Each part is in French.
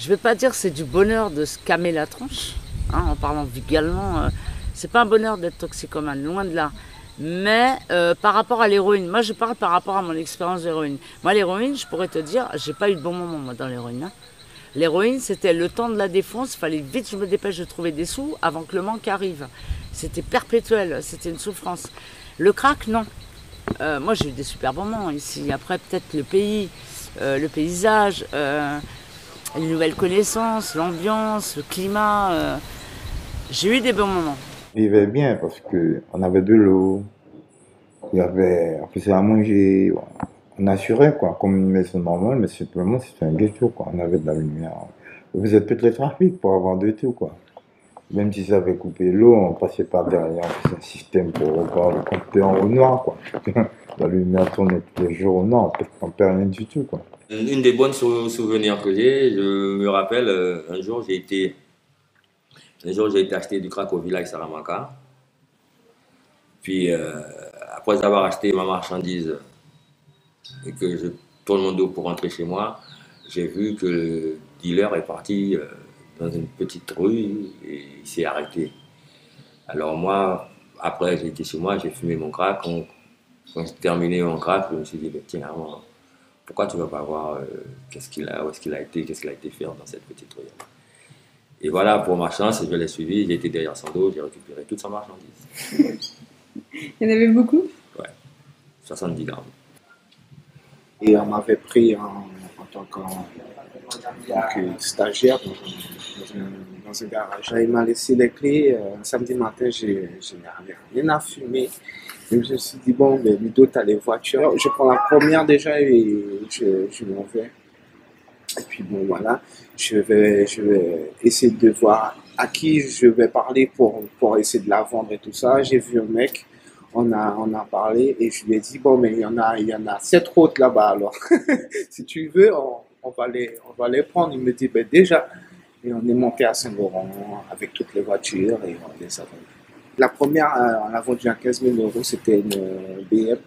je vais pas dire que c'est du bonheur de se cammer la tronche, hein, en parlant vulgairement. C'est pas un bonheur d'être toxicomane, loin de là. Mais par rapport à l'héroïne, moi je parle par rapport à mon expérience d'héroïne. Moi l'héroïne, je pourrais te dire, j'ai pas eu de bon moment moi dans l'héroïne. Hein. L'héroïne, c'était le temps de la défonce, il fallait vite que je me dépêche de trouver des sous avant que le manque arrive. C'était perpétuel, c'était une souffrance. Le crack, non. Moi j'ai eu des super moments ici. Après peut-être le pays, le paysage, les nouvelles connaissances, l'ambiance, le climat. J'ai eu des bons moments. On vivait bien parce que on avait de l'eau, on faisait à manger, on assurait quoi, comme une maison normale, mais simplement c'était un ghetto quoi. On avait de la lumière. On faisait tout le trafic pour avoir de tout quoi. Même si ça avait coupé l'eau, on passait par derrière, on faisait un système pour revoir le compteur au noir quoi. La lumière tournait tous les jours au noir, on perd rien du tout quoi. Une des bonnes souvenirs que j'ai, je me rappelle, un jour j'ai été acheter du crack au village Saramaka. Puis après avoir acheté ma marchandise et que je tourne mon dos pour rentrer chez moi, j'ai vu que le dealer est parti dans une petite rue et il s'est arrêté. Alors moi, après j'ai été chez moi, j'ai fumé mon crack. Quand j'ai terminé mon crack, je me suis dit, tiens, pourquoi tu ne vas pas voir où est-ce qu'il a été, qu'est-ce qu'il a été faire dans cette petite rue. Et voilà, pour ma chance, je l'ai suivi, j'ai été derrière son dos, j'ai récupéré toute sa marchandise. Il y en avait beaucoup? Ouais, 70 grammes. Et on m'avait pris en tant que stagiaire dans un garage. Il m'a laissé les clés. Un samedi matin, je n'avais rien à fumer. Et je me suis dit, bon, mais Ludo, tu as les voitures. Je prends la première déjà et je m'en vais. Et puis bon, voilà, je vais essayer de voir à qui je vais parler pour essayer de la vendre et tout ça. J'ai vu un mec, on a parlé et je lui ai dit, bon, mais il y en a 7 autres là-bas alors. Si tu veux, on va les prendre. Il me dit, ben déjà, et on est monté à Saint-Laurent avec toutes les voitures et on les a vendues. La première, on l'a vendue à 15 000 euros, c'était une BM.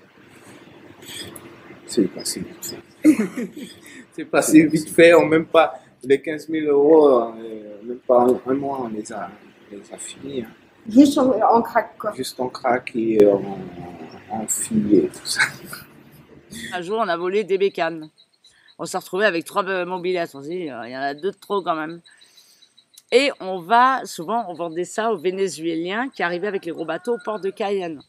C'est passé vite fait. C'est passé vite fait, même pas les 15 000 euros, même pas un mois, on les a finis. Hein. Juste en crack, quoi. Juste en crack et en fille et tout ça. Un jour, on a volé des bécanes. On s'est retrouvé avec 3 mobilettes. On s'est dit, il y en a 2 de trop quand même. Et souvent, on vendait ça aux Vénézuéliens qui arrivaient avec les gros bateaux au port de Cayenne.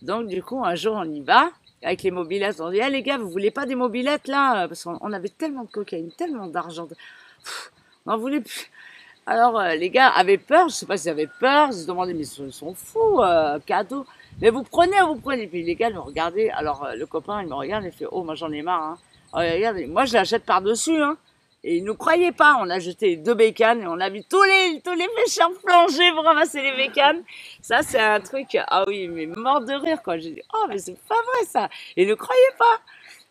Donc, du coup, un jour, on y va. Avec les mobilettes, on dit, hey, les gars, vous voulez pas des mobilettes là? Parce qu'on avait tellement de cocaïne, tellement d'argent. On n'en voulait plus. Alors, les gars avaient peur, je sais pas s'ils avaient peur, ils se demandaient, mais ils sont fous, cadeau. Mais vous prenez. Puis les gars nous regardaient. Alors, le copain, il me regarde, il fait, oh, moi j'en ai marre. Hein. Alors, regardez, moi je la jette par-dessus. Hein. Et ils nous croyaient pas. On a jeté les 2 bécanes et on a vu tous les méchants plonger pour ramasser les bécanes. Ça, c'est un truc, ah oui, mais mort de rire, quoi. J'ai dit, oh, mais c'est pas vrai, ça. Et ils ne croyaient pas.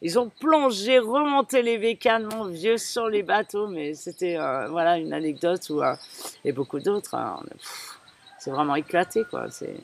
Ils ont plongé, remonté les bécanes, mon vieux, sur les bateaux. Mais c'était, voilà, une anecdote et beaucoup d'autres. Hein. C'est vraiment éclaté, quoi. C'est...